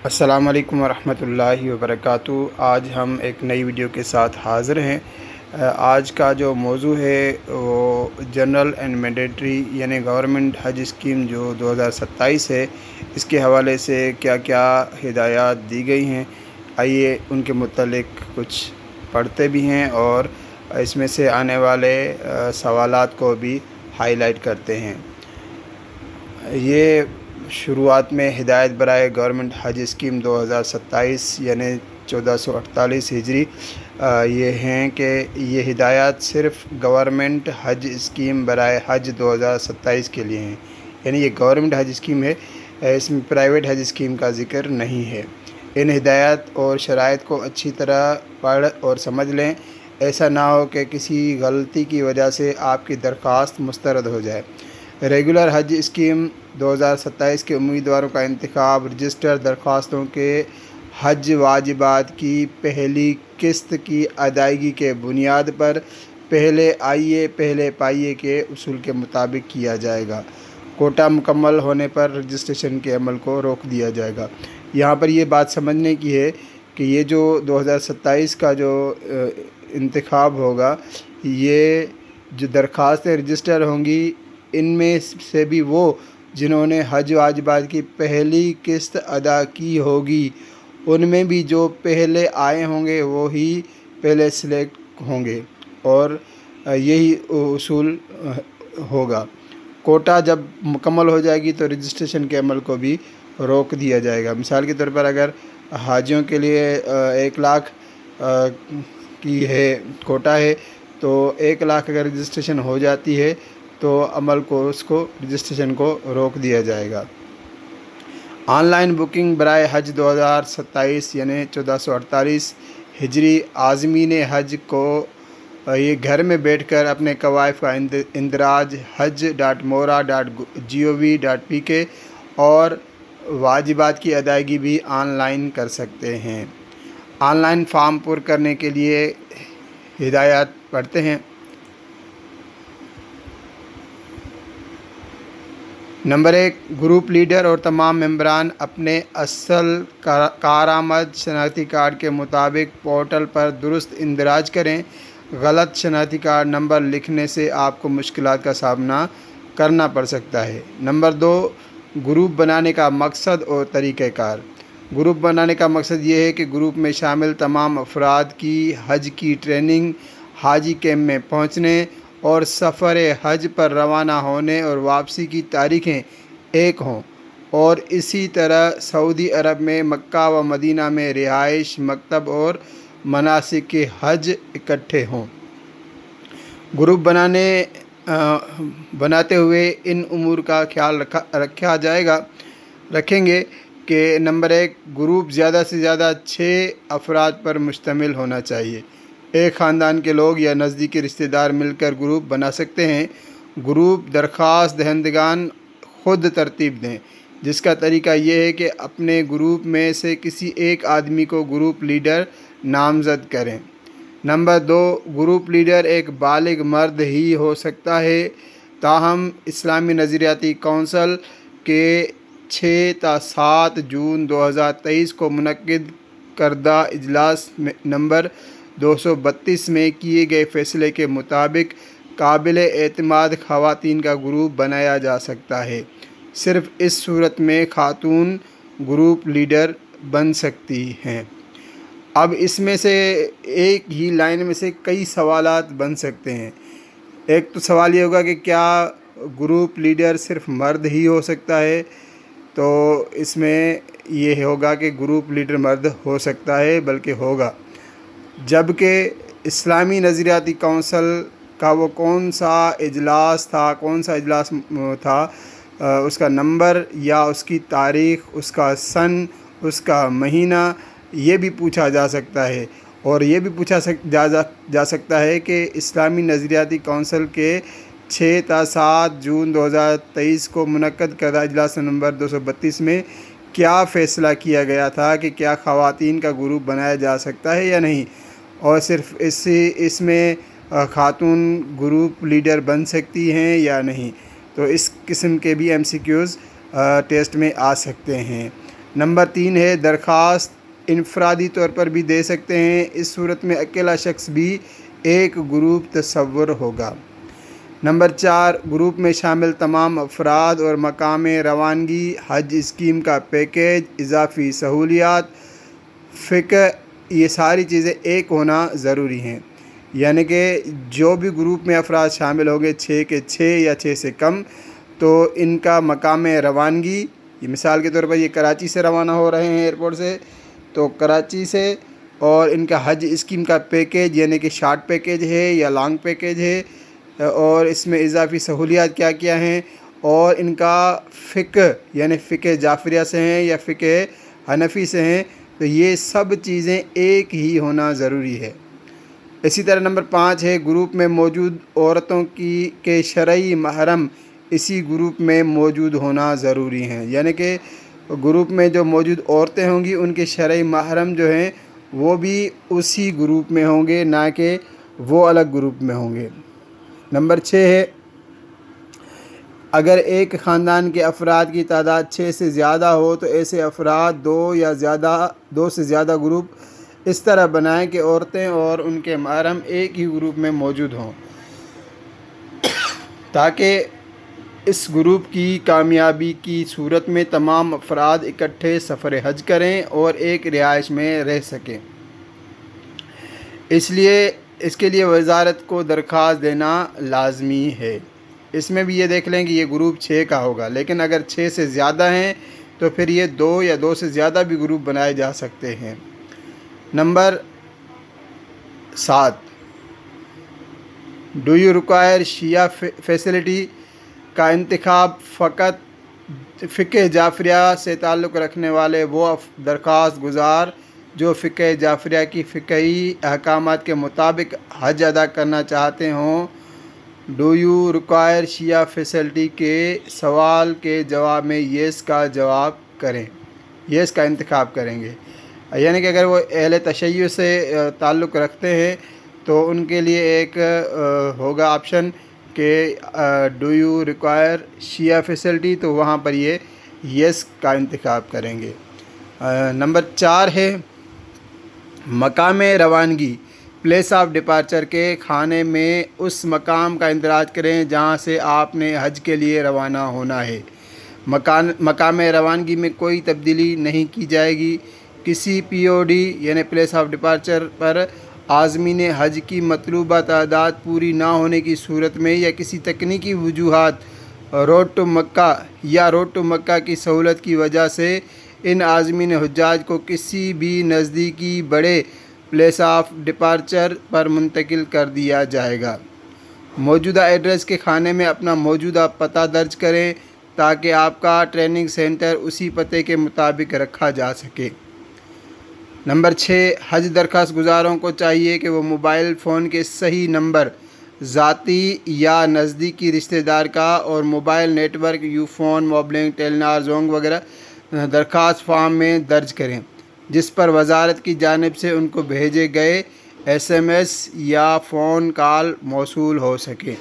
السلام علیکم ورحمۃ اللہ وبرکاتہ۔ آج ہم ایک نئی ویڈیو کے ساتھ حاضر ہیں۔ آج کا جو موضوع ہے وہ جنرل اینڈ مینڈیٹری یعنی گورنمنٹ حج اسکیم جو 2027 ہے، اس کے حوالے سے کیا کیا ہدایات دی گئی ہیں، آئیے ان کے متعلق کچھ پڑھتے بھی ہیں اور اس میں سے آنے والے سوالات کو بھی ہائی لائٹ کرتے ہیں۔ یہ شروعات میں ہدایت برائے گورنمنٹ حج اسکیم 2027 یعنی 1448 ہجری یہ ہیں کہ یہ ہدایات صرف گورنمنٹ حج اسکیم برائے حج 2027 کے لیے ہیں، یعنی یہ گورنمنٹ حج اسکیم ہے، اس میں پرائیویٹ حج اسکیم کا ذکر نہیں ہے۔ ان ہدایات اور شرائط کو اچھی طرح پڑھ اور سمجھ لیں، ایسا نہ ہو کہ کسی غلطی کی وجہ سے آپ کی درخواست مسترد ہو جائے۔ ریگولر حج اسکیم 2027 کے امیدواروں کا انتخاب رجسٹر درخواستوں کے حج واجبات کی پہلی قسط کی ادائیگی کے بنیاد پر پہلے آئیے پہلے پائیے کے اصول کے مطابق کیا جائے گا۔ کوٹا مکمل ہونے پر رجسٹریشن کے عمل کو روک دیا جائے گا۔ یہاں پر یہ بات سمجھنے کی ہے کہ یہ جو 2027 کا جو انتخاب ہوگا، یہ جو درخواستیں رجسٹر ہوں گی، ان میں سے بھی وہ جنہوں نے حج واجبات کی پہلی قسط ادا کی ہوگی، ان میں بھی جو پہلے آئے ہوں گے وہی پہلے سلیکٹ ہوں گے، اور یہی اصول ہوگا۔ کوٹا جب مکمل ہو جائے گی تو رجسٹریشن کے عمل کو بھی روک دیا جائے گا۔ مثال کے طور پر اگر حاجیوں کے لیے 1 لاکھ کی ہے کوٹا ہے، تو 1 لاکھ اگر رجسٹریشن ہو جاتی ہے تو عمل کو رجسٹریشن کو روک دیا جائے گا۔ آن لائن بکنگ برائے حج 2027 یعنی 1448 ہجری عازمین حج کو یہ گھر میں بیٹھ کر اپنے کوائف کا اندراج hajj.mora.gov.pk اور واجبات کی ادائیگی بھی آن لائن کر سکتے ہیں۔ آن لائن فارم پر کرنے کے لیے ہدایات پڑھتے ہیں۔ نمبر 1، گروپ لیڈر اور تمام ممبران اپنے اصل کارآمد شناختی کارڈ کے مطابق پورٹل پر درست اندراج کریں۔ غلط شناختی کارڈ نمبر لکھنے سے آپ کو مشکلات کا سامنا کرنا پڑ سکتا ہے۔ نمبر 2، گروپ بنانے کا مقصد اور طریقہ کار۔ گروپ بنانے کا مقصد یہ ہے کہ گروپ میں شامل تمام افراد کی حج کی ٹریننگ، حاجی کیمپ میں پہنچنے اور سفر حج پر روانہ ہونے اور واپسی کی تاریخیں ایک ہوں، اور اسی طرح سعودی عرب میں مکہ و مدینہ میں رہائش، مکتب اور مناسک حج اکٹھے ہوں۔ گروپ بناتے ہوئے ان امور کا خیال رکھیں گے کہ نمبر 1، گروپ زیادہ سے زیادہ 6 افراد پر مشتمل ہونا چاہیے۔ ایک خاندان کے لوگ یا نزدیکی رشتہ دار مل کر گروپ بنا سکتے ہیں۔ گروپ درخواست دہندگان خود ترتیب دیں، جس کا طریقہ یہ ہے کہ اپنے گروپ میں سے کسی ایک آدمی کو گروپ لیڈر نامزد کریں۔ نمبر 2، گروپ لیڈر ایک بالغ مرد ہی ہو سکتا ہے، تاہم اسلامی نظریاتی کونسل کے 6 تا 7 جون 2023 کو منعقد کردہ اجلاس نمبر 232 میں کیے گئے فیصلے کے مطابق قابل اعتماد خواتین کا گروپ بنایا جا سکتا ہے۔ صرف اس صورت میں خاتون گروپ لیڈر بن سکتی ہیں۔ اب اس میں سے ایک ہی لائن میں سے کئی سوالات بن سکتے ہیں۔ ایک تو سوال یہ ہوگا کہ کیا گروپ لیڈر صرف مرد ہی ہو سکتا ہے؟ تو اس میں یہ ہوگا کہ گروپ لیڈر مرد ہو سکتا ہے، بلکہ ہوگا، جبکہ اسلامی نظریاتی کونسل کا وہ کون سا اجلاس تھا، اس کا نمبر یا اس کی تاریخ، اس کا سن، اس کا مہینہ، یہ بھی پوچھا جا سکتا ہے۔ اور یہ بھی پوچھا جا سکتا ہے کہ اسلامی نظریاتی کونسل کے 6 تا 7 جون 2023 کو منعقد کردہ اجلاس نمبر 232 میں کیا فیصلہ کیا گیا تھا کہ کیا خواتین کا گروپ بنایا جا سکتا ہے یا نہیں، اور صرف اس میں خاتون گروپ لیڈر بن سکتی ہیں یا نہیں۔ تو اس قسم کے بھی MCQs ٹیسٹ میں آ سکتے ہیں۔ نمبر 3 ہے درخواست انفرادی طور پر بھی دے سکتے ہیں، اس صورت میں اکیلا شخص بھی ایک گروپ تصور ہوگا۔ نمبر 4 گروپ میں شامل تمام افراد اور مقام روانگی حج اسکیم کا پیکیج، اضافی سہولیات، فقہ، یہ ساری چیزیں ایک ہونا ضروری ہیں، یعنی کہ جو بھی گروپ میں افراد شامل ہوں گے 6 کے 6 یا 6 سے کم، تو ان کا مقام روانگی، یہ مثال کے طور پر یہ کراچی سے روانہ ہو رہے ہیں ایئرپورٹ سے، تو کراچی سے، اور ان کا حج اسکیم کا پیکیج یعنی کہ شارٹ پیکیج ہے یا لانگ پیکیج ہے، اور اس میں اضافی سہولیات کیا کیا ہیں، اور ان کا فقہ یعنی فقہ جعفریہ سے ہیں یا فقہ حنفی سے ہیں، تو یہ سب چیزیں ایک ہی ہونا ضروری ہے۔ اسی طرح نمبر 5 ہے گروپ میں موجود عورتوں کے شرعی محرم اسی گروپ میں موجود ہونا ضروری ہیں، یعنی کہ گروپ میں جو موجود عورتیں ہوں گی ان کے شرعی محرم جو ہیں وہ بھی اسی گروپ میں ہوں گے، نہ کہ وہ الگ گروپ میں ہوں گے۔ نمبر 6 ہے اگر ایک خاندان کے افراد کی تعداد 6 سے زیادہ ہو تو ایسے افراد دو سے زیادہ گروپ اس طرح بنائیں کہ عورتیں اور ان کے محرم ایک ہی گروپ میں موجود ہوں، تاکہ اس گروپ کی کامیابی کی صورت میں تمام افراد اکٹھے سفر حج کریں اور ایک رہائش میں رہ سکیں۔ اس کے لیے وزارت کو درخواست دینا لازمی ہے۔ اس میں بھی یہ دیکھ لیں کہ یہ گروپ 6 کا ہوگا، لیکن اگر 6 سے زیادہ ہیں تو پھر یہ 2 یا 2 سے زیادہ بھی گروپ بنائے جا سکتے ہیں۔ Number 7 do you require Shia facility کا انتخاب فقط فقہ جعفریہ سے تعلق رکھنے والے وہ درخواست گزار جو فقہ جعفریہ کی فقہی احکامات کے مطابق حج ادا کرنا چاہتے ہوں، do you require Shia facility کے سوال کے جواب میں یس کا جواب کریں، یس کا انتخاب کریں گے، یعنی کہ اگر وہ اہل تشیع سے تعلق رکھتے ہیں تو ان کے لیے ایک ہوگا آپشن کہ do you require Shia facility, تو وہاں پر یہ یس کا انتخاب کریں گے۔ نمبر 4 ہے مقام روانگی، پلیس آف ڈپارچر کے کھانے میں اس مقام کا اندراج کریں جہاں سے آپ نے حج کے لیے روانہ ہونا ہے۔ مقام روانگی میں کوئی تبدیلی نہیں کی جائے گی۔ کسی پی او ڈی یعنی پلیس آف ڈپارچر پر عازمین حج کی مطلوبہ تعداد پوری نہ ہونے کی صورت میں یا کسی تکنیکی وجوہات روڈ ٹو مکہ کی سہولت کی وجہ سے ان عازمین حجاج کو کسی بھی نزدیکی بڑے پلیس آف ڈپارچر پر منتقل کر دیا جائے گا۔ موجودہ ایڈریس کے کھانے میں اپنا موجودہ پتہ درج کریں تاکہ آپ کا ٹریننگ سینٹر اسی پتے کے مطابق رکھا جا سکے۔ نمبر 6 حج درخواست گزاروں کو چاہیے کہ وہ موبائل فون کے صحیح نمبر ذاتی یا نزدیکی رشتہ دار کا اور mobile network Ufone, Mobilink, Telenor, Zong وغیرہ درخواست فارم میں درج کریں، جس پر وزارت کی جانب سے ان کو بھیجے گئے ایس ایم ایس یا فون کال موصول ہو سکے۔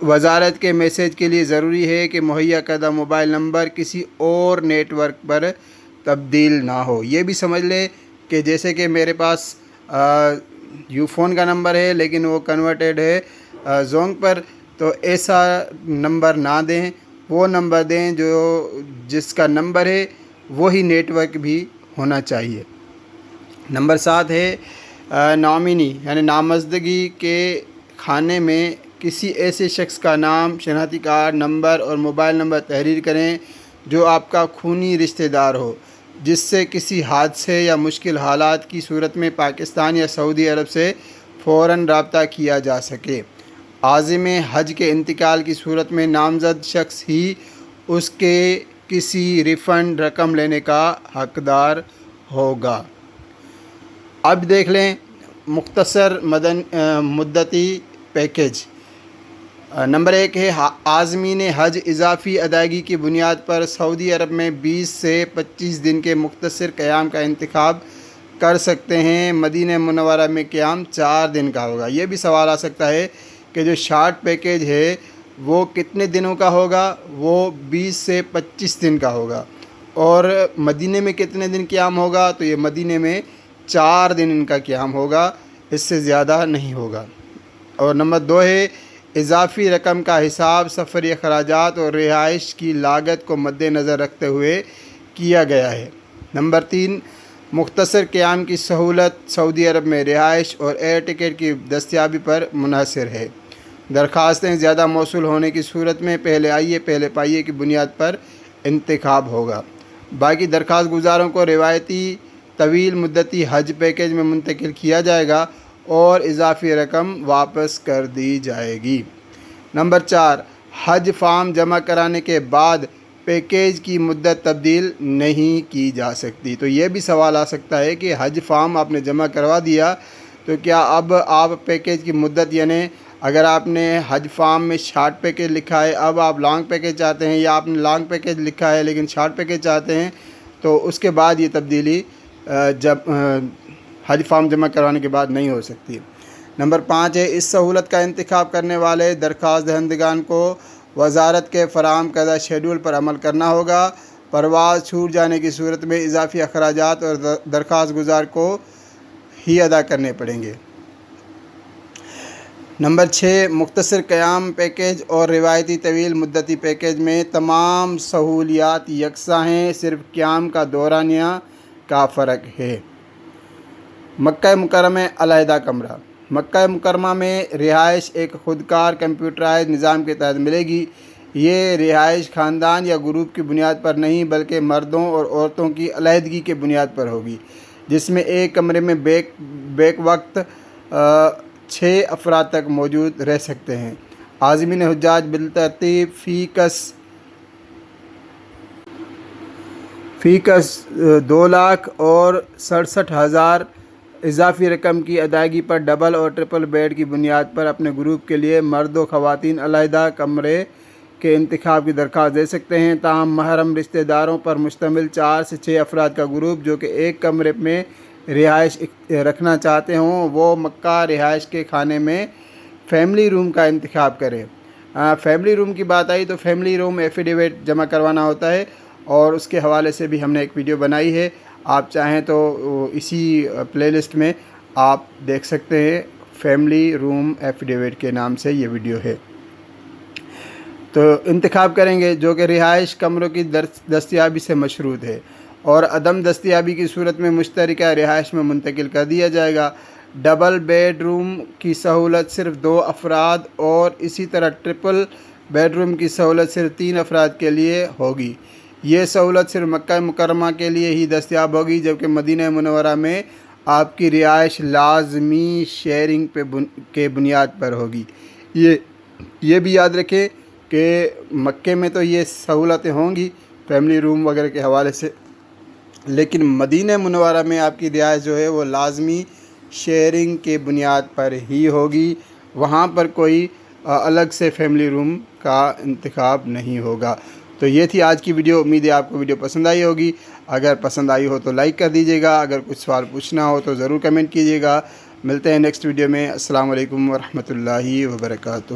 وزارت کے میسیج کے لیے ضروری ہے کہ مہیا کردہ موبائل نمبر کسی اور نیٹ ورک پر تبدیل نہ ہو۔ یہ بھی سمجھ لیں کہ جیسے کہ میرے پاس یو فون کا نمبر ہے لیکن وہ کنورٹیڈ ہے زونگ پر، تو ایسا نمبر نہ دیں، وہ نمبر دیں جس کا نمبر ہے وہی نیٹ ورک بھی ہونا چاہیے۔ نمبر 7 ہے نامینی یعنی نامزدگی کے کھانے میں کسی ایسے شخص کا نام، شناختی کارڈ نمبر اور موبائل نمبر تحریر کریں جو آپ کا خونی رشتہ دار ہو، جس سے کسی حادثے یا مشکل حالات کی صورت میں پاکستان یا سعودی عرب سے فوراً رابطہ کیا جا سکے۔ عازم حج کے انتقال کی صورت میں نامزد شخص ہی اس کے کسی ریفنڈ رقم لینے کا حقدار ہوگا۔ اب دیکھ لیں مختصر مدتی پیکیج۔ نمبر 1 ہے عازمین حج اضافی ادائیگی کی بنیاد پر سعودی عرب میں 20 سے 25 دن کے مختصر قیام کا انتخاب کر سکتے ہیں۔ مدینہ منورہ میں قیام 4 دن کا ہوگا۔ یہ بھی سوال آ سکتا ہے کہ جو شارٹ پیکیج ہے وہ کتنے دنوں کا ہوگا؟ وہ 20 سے 25 دن کا ہوگا، اور مدینے میں کتنے دن قیام ہوگا؟ تو یہ مدینے میں 4 دن ان کا قیام ہوگا، اس سے زیادہ نہیں ہوگا۔ اور نمبر 2 ہے اضافی رقم کا حساب سفری اخراجات اور رہائش کی لاگت کو مد نظر رکھتے ہوئے کیا گیا ہے۔ نمبر 3 مختصر قیام کی سہولت سعودی عرب میں رہائش اور ایئر ٹکٹ کی دستیابی پر منحصر ہے۔ درخواستیں زیادہ موصول ہونے کی صورت میں پہلے آئیے پہلے پائیے کی بنیاد پر انتخاب ہوگا۔ باقی درخواست گزاروں کو روایتی طویل مدتی حج پیکیج میں منتقل کیا جائے گا اور اضافی رقم واپس کر دی جائے گی۔ نمبر 4 حج فارم جمع کرانے کے بعد پیکیج کی مدت تبدیل نہیں کی جا سکتی۔ تو یہ بھی سوال آ سکتا ہے کہ حج فارم آپ نے جمع کروا دیا تو کیا اب آپ پیکیج کی مدت، یعنی اگر آپ نے حج فارم میں شارٹ پیکیج لکھا ہے، اب آپ لانگ پیکیج چاہتے ہیں، یا آپ نے لانگ پیکیج لکھا ہے لیکن شارٹ پیکیج چاہتے ہیں، تو اس کے بعد یہ تبدیلی جب حج فارم جمع کروانے کے بعد نہیں ہو سکتی۔ نمبر 5 ہے اس سہولت کا انتخاب کرنے والے درخواست دہندگان کو وزارت کے فراہم کردہ شیڈول پر عمل کرنا ہوگا۔ پرواز چھوٹ جانے کی صورت میں اضافی اخراجات اور درخواست گزار کو ہی ادا کرنے پڑیں گے۔ نمبر 6 مختصر قیام پیکیج اور روایتی طویل مدتی پیکیج میں تمام سہولیات یکساں ہیں، صرف قیام کا دورانیہ کا فرق ہے۔ مکہ مکرمہ علیحدہ کمرہ۔ مکہ مکرمہ میں رہائش ایک خودکار کمپیوٹرائز نظام کے تحت ملے گی۔ یہ رہائش خاندان یا گروپ کی بنیاد پر نہیں بلکہ مردوں اور عورتوں کی علیحدگی کے بنیاد پر ہوگی، جس میں ایک کمرے میں بیک وقت 6 افراد تک موجود رہ سکتے ہیں۔ عازمین حجاج بالترتیب فی کس 2,67,000 اضافی رقم کی ادائیگی پر ڈبل اور ٹرپل بیڈ کی بنیاد پر اپنے گروپ کے لیے مرد و خواتین علیحدہ کمرے کے انتخاب کی درخواست دے سکتے ہیں۔ تاہم محرم رشتہ داروں پر مشتمل 4 سے 6 افراد کا گروپ جو کہ ایک کمرے میں رہائش رکھنا چاہتے ہوں، وہ مکہ رہائش کے خانے میں فیملی روم کا انتخاب کریں۔ فیملی روم کی بات آئی تو فیملی روم ایفیڈیوٹ جمع کروانا ہوتا ہے، اور اس کے حوالے سے بھی ہم نے ایک ویڈیو بنائی ہے، آپ چاہیں تو اسی پلے لسٹ میں آپ دیکھ سکتے ہیں، فیملی روم ایفیڈیوٹ کے نام سے یہ ویڈیو ہے۔ تو انتخاب کریں گے جو کہ رہائش کمروں کی دستیابی سے مشروط ہے، اور عدم دستیابی کی صورت میں مشترکہ رہائش میں منتقل کر دیا جائے گا۔ ڈبل بیڈ روم کی سہولت صرف 2 افراد اور اسی طرح ٹرپل بیڈ روم کی سہولت صرف 3 افراد کے لیے ہوگی۔ یہ سہولت صرف مکہ مکرمہ کے لیے ہی دستیاب ہوگی، جبکہ مدینہ منورہ میں آپ کی رہائش لازمی شیئرنگ کے بنیاد پر ہوگی۔ یہ بھی یاد رکھیں کہ مکے میں تو یہ سہولتیں ہوں گی فیملی روم وغیرہ کے حوالے سے، لیکن مدینہ منورہ میں آپ کی رہائش جو ہے وہ لازمی شیئرنگ کے بنیاد پر ہی ہوگی، وہاں پر کوئی الگ سے فیملی روم کا انتخاب نہیں ہوگا۔ تو یہ تھی آج کی ویڈیو، امید ہے آپ کو ویڈیو پسند آئی ہوگی۔ اگر پسند آئی ہو تو لائک کر دیجیے گا، اگر کچھ سوال پوچھنا ہو تو ضرور کمنٹ کیجیے گا۔ ملتے ہیں نیکسٹ ویڈیو میں۔ السلام علیکم ورحمۃ اللہ وبرکاتہ۔